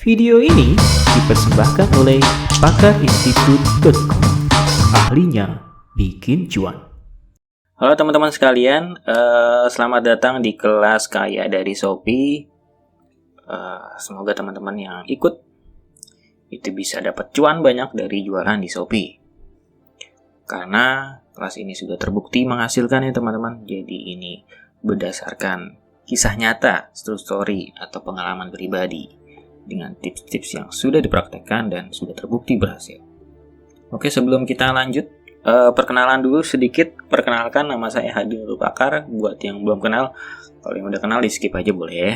Video ini dipersembahkan oleh pakarinstitut.com. Ahlinya bikin cuan. Halo teman-teman sekalian, selamat datang di kelas Kaya dari Shopee. Semoga teman-teman yang ikut itu bisa dapat cuan banyak dari jualan di Shopee. Karena kelas ini sudah terbukti menghasilkan ya teman-teman. Jadi ini berdasarkan kisah nyata, true story atau pengalaman pribadi dengan tips-tips yang sudah dipraktekkan dan sudah terbukti berhasil. Oke, sebelum kita lanjut, perkenalan dulu sedikit. Perkenalkan, nama saya Hadi Nurul Pakar. Buat yang belum kenal, kalau yang udah kenal di skip aja boleh.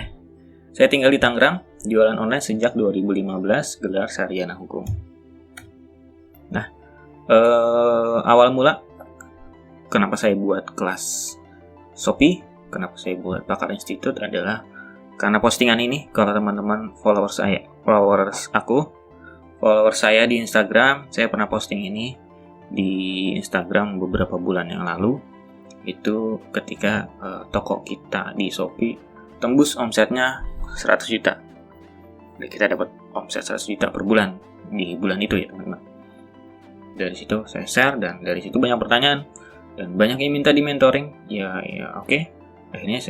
Saya tinggal di Tangerang, jualan online sejak 2015, gelar sarjana hukum. Nah, awal mula kenapa saya buat kelas Shopee, kenapa saya buat Pakar Institute adalah karena postingan ini. Kalau teman-teman followers saya di Instagram, saya pernah posting ini di Instagram beberapa bulan yang lalu. Itu ketika toko kita di Shopee tembus omsetnya 100 juta. Dan kita dapat omset 100 juta per bulan di bulan itu ya teman-teman. Dari situ saya share dan dari situ banyak pertanyaan dan banyak yang minta di mentoring. Ya oke. Akhirnya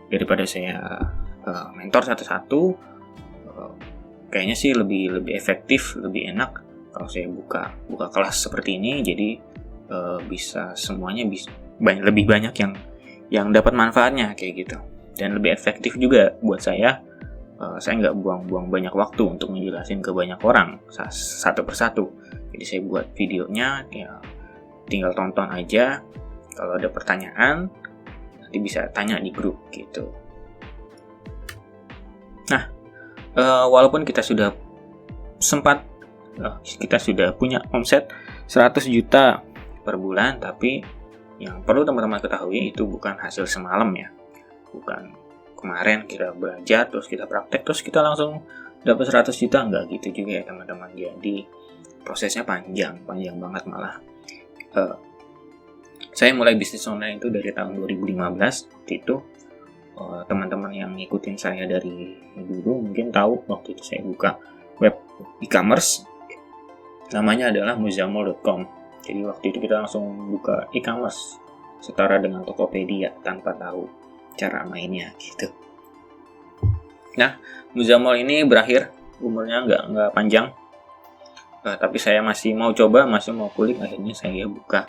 daripada saya mentor satu-satu, kayaknya sih lebih efektif, lebih enak kalau saya buka kelas seperti ini. Jadi bisa semuanya lebih banyak yang dapat manfaatnya kayak gitu, dan lebih efektif juga buat saya. Saya nggak buang-buang banyak waktu untuk menjelasin ke banyak orang satu persatu. Jadi saya buat videonya, ya tinggal tonton aja. Kalau ada pertanyaan nanti bisa tanya di grup gitu. Nah, walaupun kita sudah punya omset 100 juta per bulan, tapi yang perlu teman-teman ketahui itu bukan hasil semalam ya. Bukan kemarin kita belajar terus kita praktek terus kita langsung dapat 100 juta, enggak gitu juga ya teman-teman. Jadi prosesnya panjang banget malah. Saya mulai bisnis online itu dari tahun 2015. Waktu itu teman-teman yang ngikutin saya dari dulu mungkin tahu, waktu itu saya buka web e-commerce, namanya adalah muzamol.com. Jadi waktu itu kita langsung buka e-commerce setara dengan Tokopedia tanpa tahu cara mainnya gitu. Nah, Muzamol ini berakhir, umurnya nggak panjang. Tapi saya masih mau coba, masih mau kulik. Akhirnya saya buka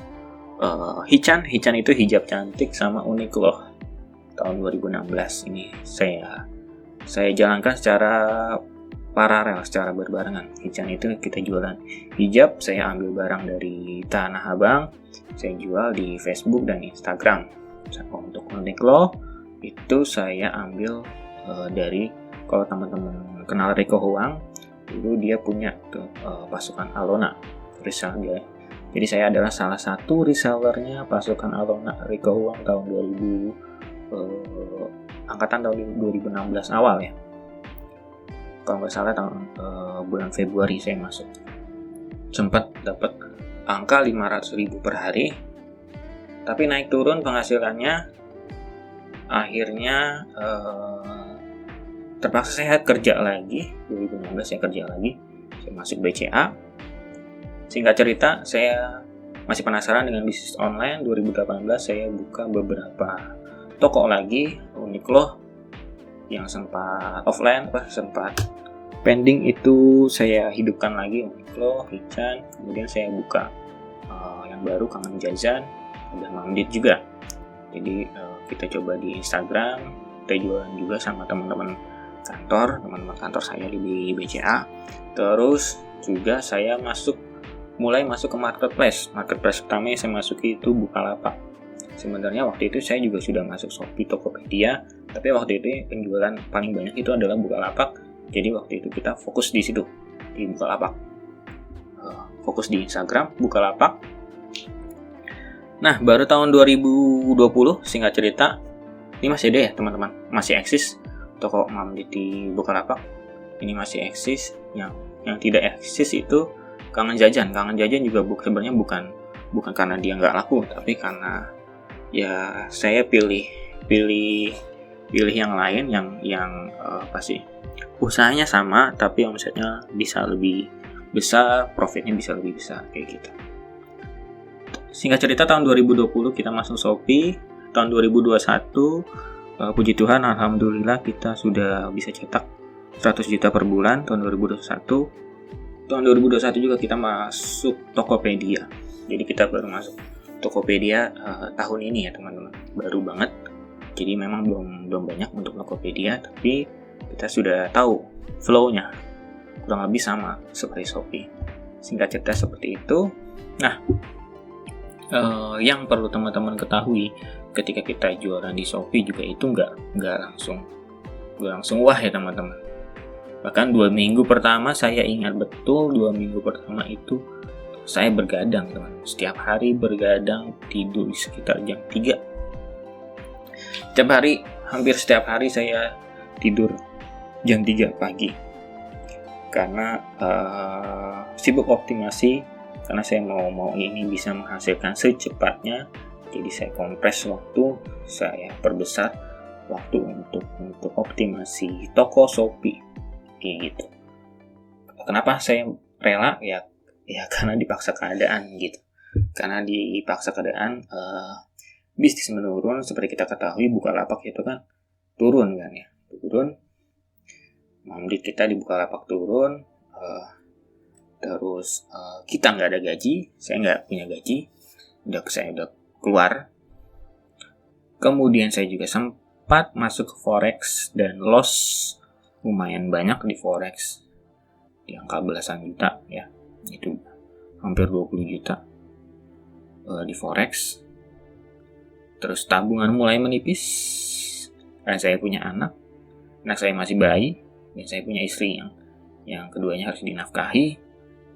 Hichan itu hijab cantik sama Uniqlo tahun 2016. Ini saya jalankan secara paralel, secara berbarengan. Hichan itu kita jualan hijab, saya ambil barang dari Tanah Abang, saya jual di Facebook dan Instagram. Untuk Uniqlo itu saya ambil dari, kalau teman-teman kenal Rico Huang, dulu dia punya pasukan Alona resell dia. Jadi saya adalah salah satu resellernya pasukan Alona Rico Huang tahun angkatan tahun 2016 awal ya. Kalau nggak salah bulan Februari saya masuk. Sempat dapat angka 500.000 per hari. Tapi naik turun penghasilannya. Akhirnya terpaksa saya kerja lagi. 2016 saya kerja lagi. Saya masuk BCA. Singkat cerita, saya masih penasaran dengan bisnis online. 2018 saya buka beberapa toko lagi, Uniqlo yang sempat offline, sempat pending, itu saya hidupkan lagi, Uniqlo, Hichan. Kemudian saya buka yang baru, Kangen Jazan, udah Mamdit juga. Jadi kita coba di Instagram, kita jualan juga sama teman-teman kantor saya di BCA. Terus juga saya mulai masuk ke marketplace pertama yang saya masuki itu Bukalapak. Sebenarnya waktu itu saya juga sudah masuk Shopee, Tokopedia, tapi waktu itu penjualan paling banyak itu adalah Bukalapak. Jadi waktu itu kita fokus di situ, di Bukalapak. Fokus di Instagram, Bukalapak. Nah, baru tahun 2020, singkat cerita, ini masih ada ya teman-teman, masih eksis toko Mamdit di Bukalapak. Ini masih eksis. Yang tidak eksis itu Kangen Jajan juga sebenarnya bukan karena dia nggak laku, tapi karena ya saya pilih pilih yang lain yang pasti usahanya sama tapi omsetnya bisa lebih besar, profitnya bisa lebih besar kayak gitu. Singkat cerita, tahun 2020 kita masuk Shopee. Tahun 2021 puji Tuhan, alhamdulillah kita sudah bisa cetak 100 juta per bulan. Tahun 2021 juga kita masuk Tokopedia. Jadi kita baru masuk Tokopedia tahun ini ya teman-teman, baru banget. Jadi memang belum banyak untuk Tokopedia, tapi kita sudah tahu flow-nya kurang lebih sama seperti Shopee. Singkat cerita seperti itu. Nah, yang perlu teman-teman ketahui ketika kita jualan di Shopee juga itu nggak langsung wah ya teman-teman. Bahkan 2 minggu pertama saya ingat betul, 2 minggu pertama itu saya bergadang teman. Setiap hari bergadang, tidur di sekitar jam 3. Hampir setiap hari saya tidur jam 3 pagi. Karena sibuk optimasi, karena saya mau ini bisa menghasilkan secepatnya. Jadi saya kompres waktu, saya perbesar waktu untuk optimasi toko Shopee kayak gitu. Kenapa saya rela? Ya karena dipaksa keadaan gitu. Karena dipaksa keadaan, bisnis menurun. Seperti kita ketahui, Bukalapak itu kan turun kan ya, Mamdit kita di Bukalapak turun. Terus kita nggak ada gaji, saya nggak punya gaji, saya udah keluar. Kemudian saya juga sempat masuk ke forex dan loss lumayan banyak di forex, di angka belasan juta ya, itu hampir 20 juta di forex. Terus tabungan mulai menipis karena saya punya anak saya masih bayi, dan saya punya istri yang keduanya harus dinafkahi.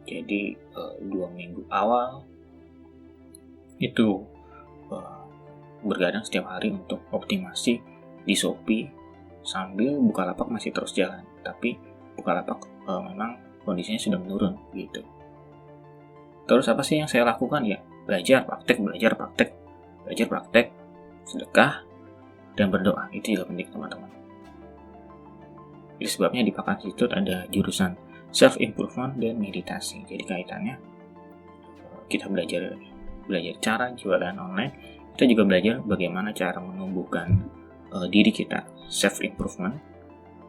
Jadi 2 minggu awal itu bergadang setiap hari untuk optimasi di Shopee sambil Bukalapak masih terus jalan. Tapi Bukalapak memang kondisinya sudah menurun gitu. Terus apa sih yang saya lakukan ya? Belajar, praktek, sedekah, dan berdoa. Itu juga penting teman-teman. Jadi sebabnya di Pakat Institute ada jurusan self-improvement dan meditasi. Jadi kaitannya kita belajar cara jualan online, kita juga belajar bagaimana cara menumbuhkan diri kita, self-improvement,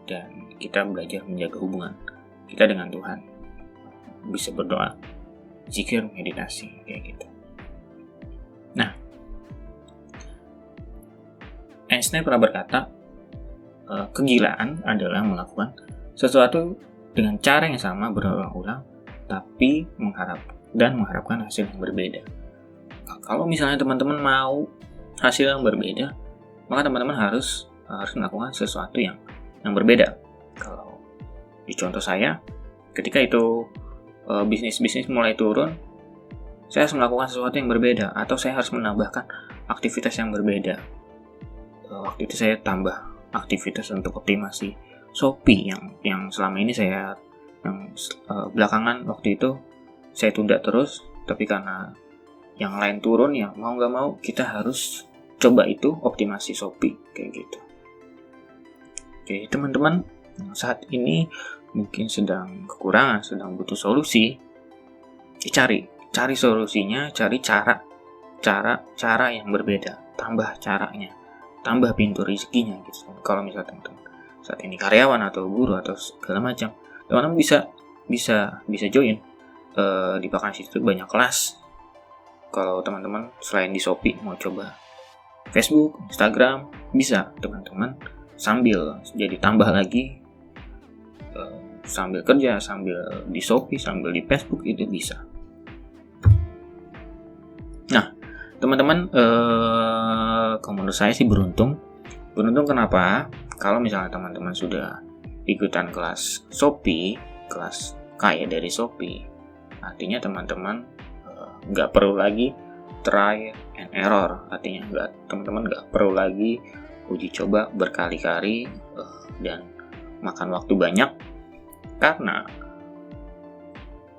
dan kita belajar menjaga hubungan kita dengan Tuhan. Bisa berdoa, zikir, meditasi, kayak gitu. Nah, Einstein pernah berkata, kegilaan adalah melakukan sesuatu dengan cara yang sama berulang-ulang, tapi mengharapkan hasil yang berbeda. Nah, kalau misalnya teman-teman mau hasil yang berbeda, maka teman-teman harus melakukan sesuatu yang berbeda. Kalau di contoh saya, ketika itu bisnis mulai turun, saya harus melakukan sesuatu yang berbeda, atau saya harus menambahkan aktivitas yang berbeda. Waktu itu saya tambah aktivitas untuk optimasi Shopee yang selama ini belakangan waktu itu saya tunda terus, tapi karena yang lain turun, ya mau nggak mau kita harus coba itu optimasi Shopee kayak gitu. Oke teman-teman, saat ini mungkin sedang kekurangan, sedang butuh solusi, cari solusinya, cari cara yang berbeda, tambah caranya, tambah pintu rezekinya gitu. Kalau misalnya teman-teman saat ini karyawan atau guru atau segala macam, teman-teman bisa join di Pakat Institute, banyak kelas. Kalau teman-teman selain di Shopee mau coba Facebook, Instagram, bisa teman-teman sambil jadi tambah lagi, sambil kerja, sambil di Shopee, sambil di Facebook, itu bisa. Nah teman-teman, kalau menurut saya sih beruntung kenapa? Kalau misalnya teman-teman sudah ikutan kelas Shopee, kelas kaya dari Shopee, artinya teman-teman nggak perlu lagi try and error. Artinya teman-teman nggak perlu lagi uji coba berkali-kali dan makan waktu banyak, karena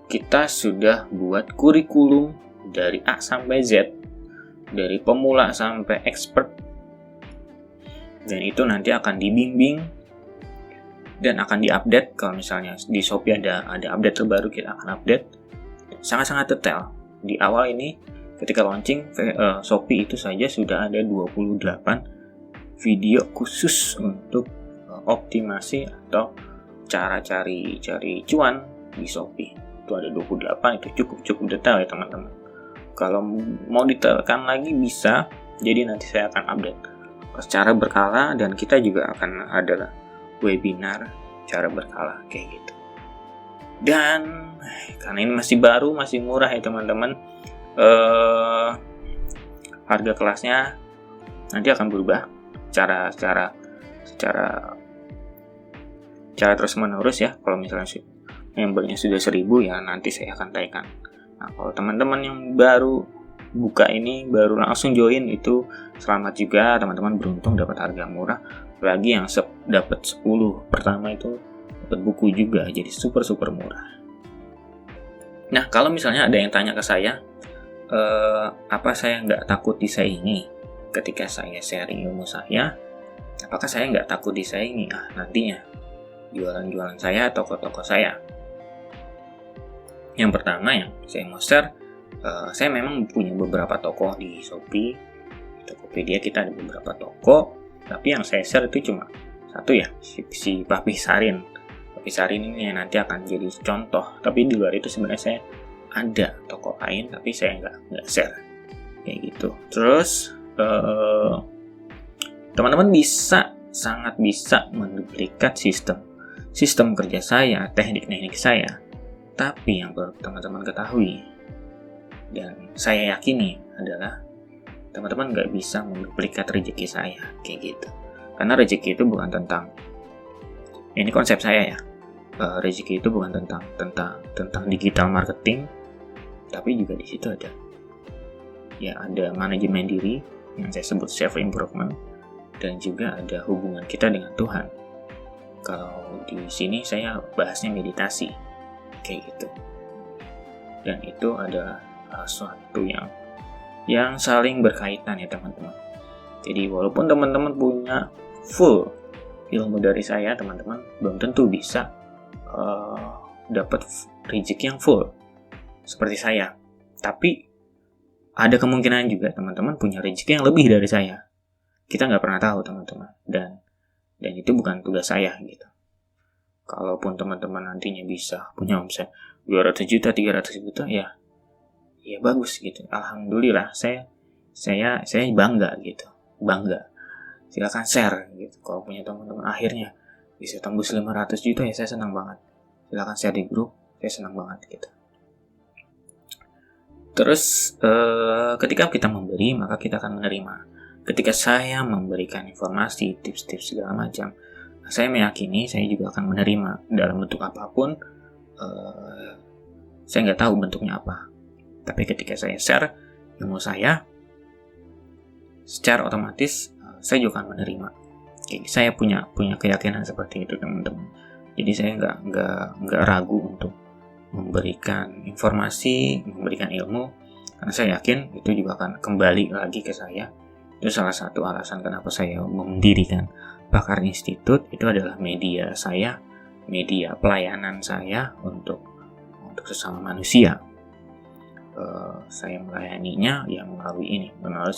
kita sudah buat kurikulum dari A sampai Z, dari pemula sampai expert, Dan itu nanti akan dibimbing dan akan diupdate. Kalau misalnya di Shopee ada update terbaru, kita akan update. Sangat-sangat detail. Di awal ini ketika launching Shopee itu saja sudah ada 28 video khusus untuk optimasi atau cara cari cuan di Shopee. Itu ada 28, itu cukup detail ya teman-teman. Kalau mau detailkan lagi bisa, jadi nanti saya akan update secara berkala, dan kita juga akan ada webinar cara berkala kayak gitu. Dan karena ini masih baru, masih murah ya teman-teman, harga kelasnya nanti akan berubah secara terus menerus ya. Kalau misalnya membernya sudah 1000 ya nanti saya akan tayangkan. Nah, kalau teman-teman yang baru buka ini, baru langsung join, itu selamat juga, teman-teman beruntung dapat harga murah. Lagi yang dapat 10 pertama itu dapat buku juga, jadi super murah. Nah, kalau misalnya ada yang tanya ke saya, apa saya nggak takut disaingi ketika saya sharing ilmu saya? Apakah saya nggak takut disaingi nantinya jualan saya, toko-toko saya? Yang pertama yang saya mau share, saya memang punya beberapa toko di Shopee. Di Tokopedia kita ada beberapa toko, tapi yang saya share itu cuma satu ya, si Papi Sarin. Papi Sarin ini yang nanti akan jadi contoh. Tapi di luar itu sebenarnya saya ada toko lain, tapi saya nggak share kayak gitu. Terus teman-teman sangat bisa menduplikat sistem kerja saya, teknik-teknik saya. Tapi yang perlu teman-teman ketahui dan saya yakini adalah teman-teman nggak bisa menduplikat rezeki saya kayak gitu. Karena rezeki itu bukan tentang, ini konsep saya ya, rezeki itu bukan tentang digital marketing, tapi juga di situ ada manajemen diri yang saya sebut self improvement, dan juga ada hubungan kita dengan Tuhan. Kalau di sini saya bahasnya meditasi kayak gitu. Dan itu adalah suatu yang saling berkaitan ya teman-teman. Jadi walaupun teman-teman punya full ilmu dari saya, teman-teman belum tentu bisa dapat rezeki yang full seperti saya. Tapi ada kemungkinan juga teman-teman punya rezeki yang lebih dari saya. Kita nggak pernah tahu teman-teman. Dan itu bukan tugas saya gitu. Kalaupun teman-teman nantinya bisa punya omset 200 juta, 300 juta, ya bagus gitu. Alhamdulillah, saya bangga gitu. Bangga. Silakan share gitu. Kalau punya teman-teman akhirnya bisa tembus 500 juta, ya saya senang banget. Silakan share di grup, saya senang banget gitu. Terus ketika kita memberi, maka kita akan menerima. Ketika saya memberikan informasi, tips-tips segala macam, saya meyakini saya juga akan menerima dalam bentuk apapun. Saya nggak tahu bentuknya apa, tapi ketika saya share ilmu saya, secara otomatis saya juga akan menerima. Jadi saya punya keyakinan seperti itu teman-teman. Jadi saya nggak ragu untuk memberikan informasi, memberikan ilmu, karena saya yakin itu juga akan kembali lagi ke saya. Itu salah satu alasan kenapa saya mendirikan Pakar Institute. Itu adalah media saya, media pelayanan saya untuk sesama manusia. Saya melayaninya melalui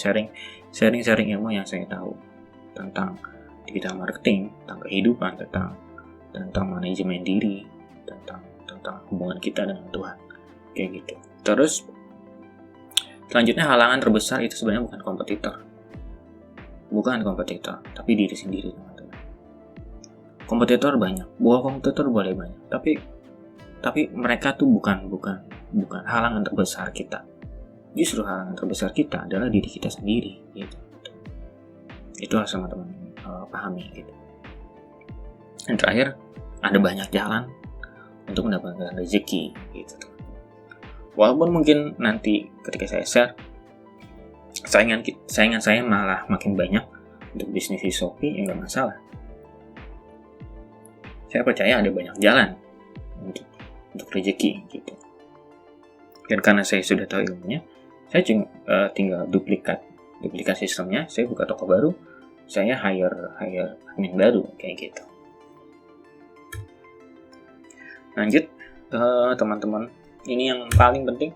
sharing ilmu yang saya tahu tentang digital marketing, tentang kehidupan, tentang manajemen diri, tentang hubungan kita dengan Tuhan kayak gitu. Terus selanjutnya, halangan terbesar itu sebenarnya bukan kompetitor, tapi diri sendiri teman-teman. Kompetitor banyak, kompetitor boleh banyak, tapi mereka tuh bukan halangan terbesar kita. Justru halangan terbesar kita adalah diri kita sendiri gitu. Itu harus teman-teman pahami gitu. Dan terakhir, ada banyak jalan untuk mendapatkan rezeki gitu teman. Walaupun mungkin nanti ketika saya share, saingan saya malah makin banyak untuk bisnis di Shopee, ya nggak masalah. Saya percaya ada banyak jalan untuk rezeki gitu. Dan karena saya sudah tahu ilmunya, saya tinggal duplikat sistemnya. Saya buka toko baru, saya hire admin baru kayak gitu. Lanjut teman-teman, ini yang paling penting,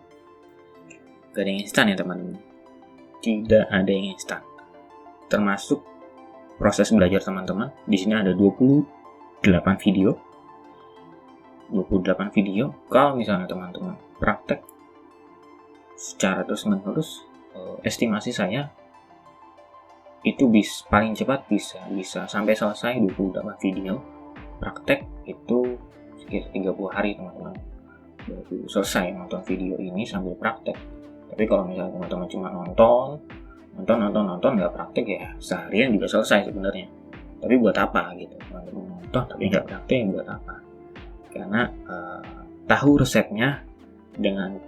gak ada yang instan ya teman-teman, tidak ada yang instan, termasuk proses belajar teman-teman. Di sini ada 28 video. Kalau misalnya teman-teman praktek secara terus-menerus, estimasi saya itu paling cepat bisa sampai selesai 28 video praktek itu sekitar 30 hari teman-teman, baru selesai nonton video ini sambil praktek. Tapi kalau misalnya teman-teman cuma nonton nggak praktek, ya seharian juga selesai sebenarnya. Tapi buat apa gitu, teman-teman nonton tapi nggak praktek, buat apa? Karena tahu resepnya dengan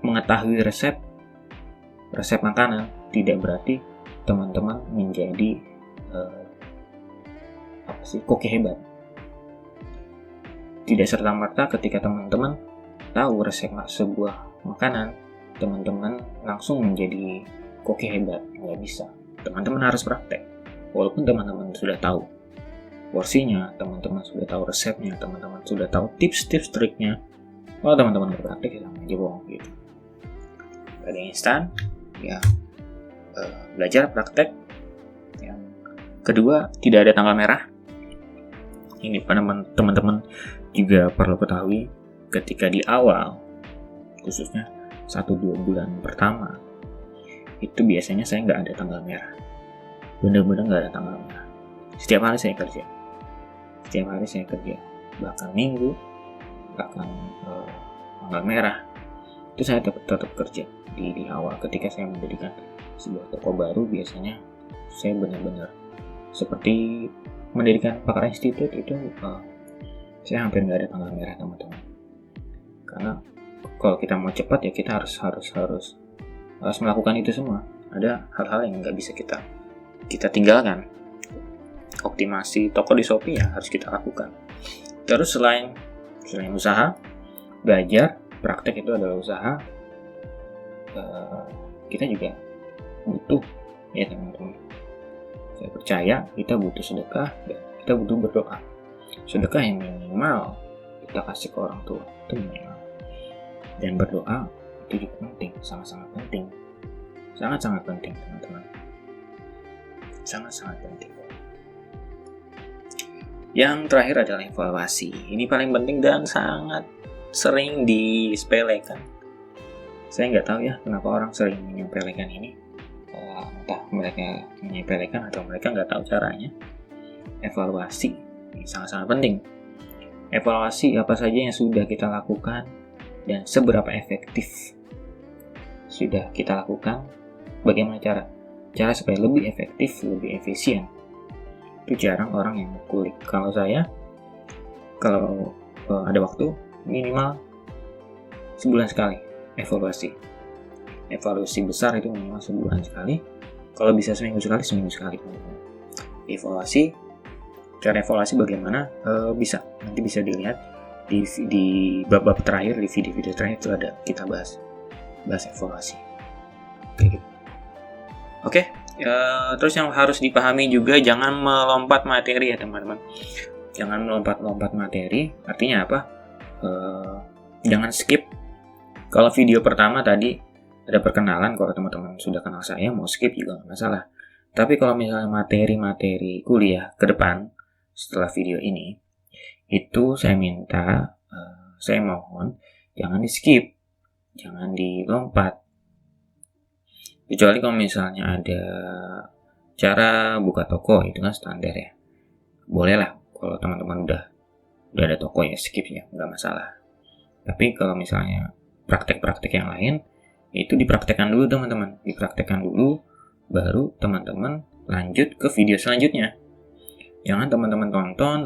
mengetahui resep makanan tidak berarti teman-teman menjadi koki hebat. Tidak serta-merta ketika teman-teman tahu resep sebuah makanan, teman-teman langsung menjadi koki hebat. Nggak bisa. Teman-teman harus praktek. Walaupun teman-teman sudah tahu porsinya, teman-teman sudah tahu resepnya, teman-teman sudah tahu tips-tips triknya, kalau teman-teman nggak praktek, ya sama aja bohong gitu. Gak ada yang instan, ya belajar praktek. Yang kedua, tidak ada tanggal merah. Ini teman-teman juga perlu ketahui, ketika di awal, khususnya 1-2 bulan pertama, itu biasanya saya nggak ada tanggal merah. Bener-bener nggak ada tanggal merah. Setiap hari saya kerja. Bahkan minggu, bahkan tanggal merah, itu saya tetap kerja di awal. Ketika saya mendirikan sebuah toko baru, biasanya saya benar-benar seperti mendirikan Pakar Institute itu, saya hampir nggak ada tanggal merah teman-teman. Karena kalau kita mau cepat, ya kita harus melakukan itu semua. Ada hal-hal yang nggak bisa kita tinggalkan. Optimasi toko di Shopee ya harus kita lakukan. Terus selain usaha, belajar, praktek itu adalah usaha. Kita juga butuh ya teman-teman. Saya percaya kita butuh sedekah dan kita butuh berdoa. Sedekah yang minimal kita kasih ke orang tua itu minimal. Dan berdoa itu juga penting, sangat-sangat penting. Sangat-sangat penting teman-teman. Sangat-sangat penting. Yang terakhir adalah evaluasi. Ini paling penting dan sangat sering disepelekan. Saya nggak tahu ya kenapa orang sering menyepelekan ini. Entah mereka menyepelekan atau mereka nggak tahu caranya. Evaluasi ini sangat-sangat penting. Evaluasi apa saja yang sudah kita lakukan dan seberapa efektif sudah kita lakukan. Bagaimana cara supaya lebih efektif, lebih efisien. Itu jarang orang yang kulik. Kalau saya, kalau ada waktu, minimal sebulan sekali evaluasi. Evaluasi besar itu minimal sebulan sekali. Kalau bisa seminggu sekali. Evaluasi, cara evaluasi bagaimana? Nanti bisa dilihat di bab-bab terakhir, di video-video terakhir itu ada kita bahas evaluasi. Kayak gitu. Oke. Terus yang harus dipahami juga, jangan melompat materi ya teman-teman. Jangan melompat materi. Artinya apa? Jangan skip. Kalau video pertama tadi ada perkenalan, kalau teman-teman sudah kenal saya, mau skip juga nggak masalah. Tapi kalau misalnya materi-materi kuliah ke depan setelah video ini, itu saya mohon jangan di skip, jangan dilompat. Kecuali kalau misalnya ada cara buka toko, itu kan standar ya. Boleh lah kalau teman-teman udah ada toko ya, skip ya, nggak masalah. Tapi kalau misalnya praktek-praktek yang lain, itu dipraktekkan dulu teman-teman. Dipraktekkan dulu, baru teman-teman lanjut ke video selanjutnya. Jangan teman-teman tonton,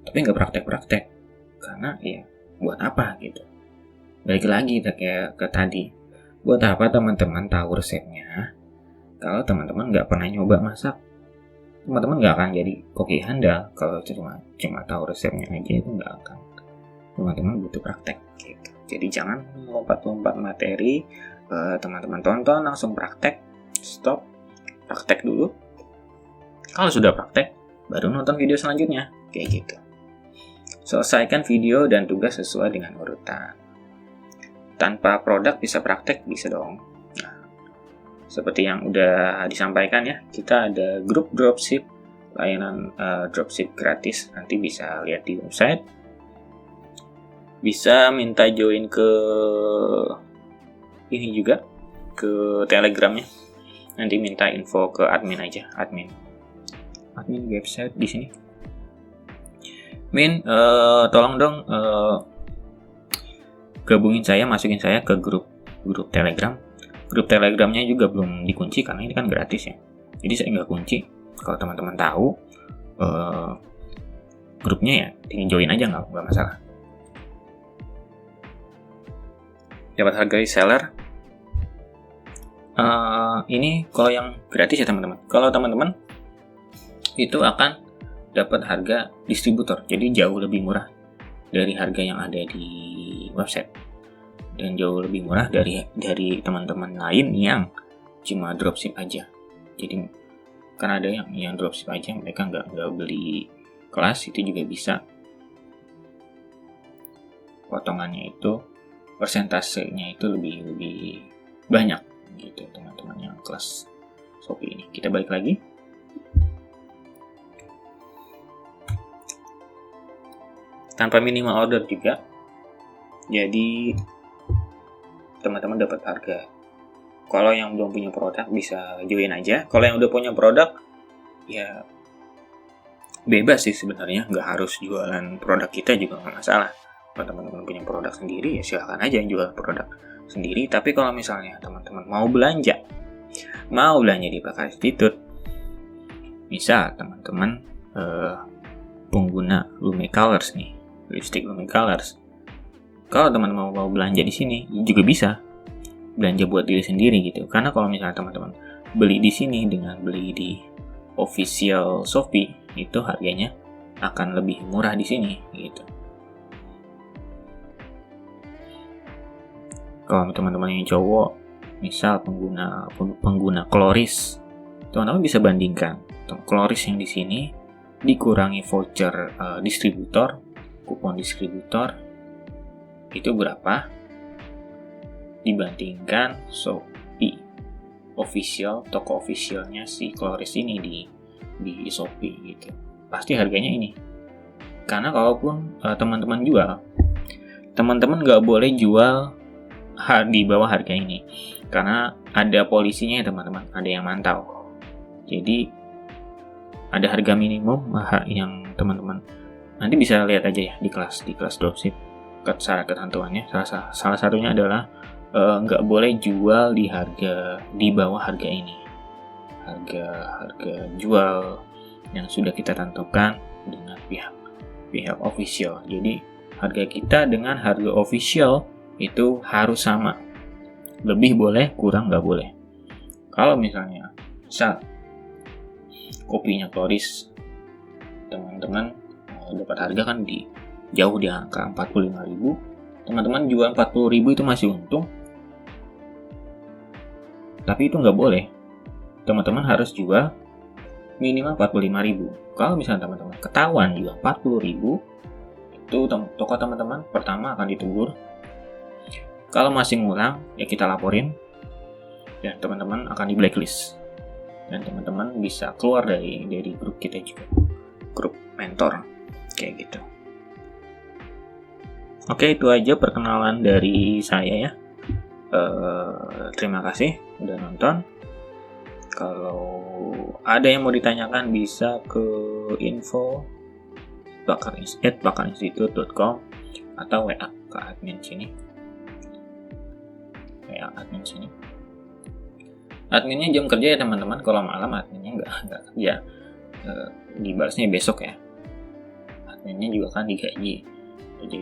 tapi nggak praktek-praktek. Karena ya, buat apa gitu. Balik lagi kayak ke tadi. Buat apa teman-teman tahu resepnya kalau teman-teman nggak pernah nyoba masak? Teman-teman nggak akan jadi koki handal kalau cuma tahu resepnya aja, itu nggak akan. Teman-teman butuh praktek gitu. Jadi jangan lompat-lompat materi, teman-teman tonton langsung praktek, stop, praktek dulu. Kalau sudah praktek, baru nonton video selanjutnya, kayak gitu. Selesaikan video dan tugas sesuai dengan urutan. Tanpa produk bisa praktek, bisa dong. Nah, seperti yang udah disampaikan ya, kita ada grup dropship, layanan dropship gratis, nanti bisa lihat di website. Bisa minta join ke ini juga, ke Telegramnya. Nanti minta info ke admin aja, admin website di sini. Min, tolong dong gabungin saya, masukin saya ke grup Telegram. Grup Telegramnya juga belum dikunci karena ini kan gratis ya. Jadi saya nggak kunci. Kalau teman-teman tahu grupnya ya, tinggal join aja, nggak masalah. Dapat harga reseller. Ini kalau yang gratis ya teman-teman. Kalau teman-teman itu akan dapat harga distributor, jadi jauh lebih murah dari harga yang ada di website, dan jauh lebih murah dari teman-teman lain yang cuma dropship aja. Jadi kan ada yang dropship aja, mereka nggak beli kelas, itu juga bisa. Potongannya itu, persentasenya itu lebih banyak gitu teman-teman yang kelas Shopee ini. Kita balik lagi. Tanpa minimal order juga, jadi teman-teman dapat harga. Kalau yang belum punya produk bisa join aja. Kalau yang udah punya produk ya bebas sih sebenarnya, nggak harus jualan produk kita juga nggak masalah. Kalau teman-teman punya produk sendiri ya silakan aja jual produk sendiri. Tapi kalau misalnya teman-teman mau belanja di Pakar Institute, misal teman-teman pengguna Lume Colors nih, lipstick Lume Colors. Kalau teman-teman mau belanja di sini juga bisa belanja buat diri sendiri gitu. Karena kalau misalnya teman-teman beli di sini dengan beli di official Shopee, itu harganya akan lebih murah di sini gitu. Kalau teman-teman yang cowok, misal pengguna Kloris, teman-teman bisa bandingkan Kloris yang di sini dikurangi voucher distributor, kupon distributor itu berapa dibandingkan Shopee official, toko officialnya si Kloris ini di Shopee gitu. Pasti harganya ini. Karena kalaupun teman-teman jual, teman-teman nggak boleh jual di bawah harga ini, karena ada polisinya ya teman-teman, ada yang mantau. Jadi ada harga minimum yang teman-teman nanti bisa lihat aja ya di kelas dropship, syarat ketentuannya. Salah satunya adalah nggak boleh jual di bawah harga ini, harga jual yang sudah kita tentukan dengan pihak official. Jadi harga kita dengan harga official itu harus sama, lebih boleh, kurang nggak boleh. Kalau misalnya kopinya Kloris, teman-teman dapat harga kan jauh di angka 45.000, teman-teman jual 40.000 itu masih untung. Tapi itu nggak boleh, teman-teman harus jual minimal 45.000. Kalau misalnya teman-teman ketahuan jual 40.000, itu toko teman-teman pertama akan ditegur. Kalau masih ngulang, ya kita laporin, dan teman-teman akan di blacklist, dan teman-teman bisa keluar dari grup kita juga, grup mentor kayak gitu. Oke, itu aja perkenalan dari saya ya. Terima kasih udah nonton. Kalau ada yang mau ditanyakan bisa ke info bakarinstitute.com atau WA ke admin sini. Adminnya jam kerja ya teman-teman. Kalau malam adminnya nggak kerja, dibalasnya besok ya. Adminnya juga kan digaji, jadi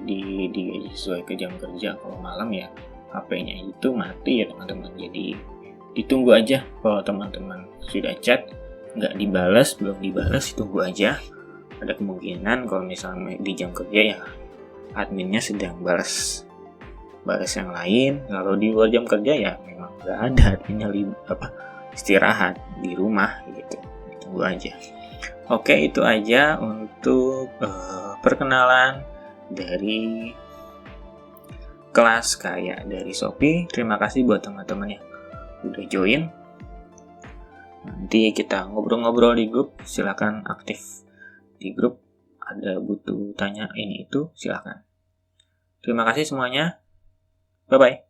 digaji sesuai ke jam kerja. Kalau malam ya HP-nya itu mati ya teman-teman. Jadi ditunggu aja. Kalau teman-teman sudah chat nggak belum dibalas, tunggu aja. Ada kemungkinan kalau misalnya di jam kerja ya adminnya sedang balas yang lain. Kalau di luar jam kerja ya memang nggak ada adminnya istirahat di rumah gitu. Tunggu aja. Oke, itu aja untuk perkenalan dari kelas kayak dari Shopee. Terima kasih buat teman-teman yang udah join. Nanti kita ngobrol-ngobrol di grup. Silakan aktif di grup. Ada butuh tanya ini itu, silakan. Terima kasih semuanya. Bye-bye.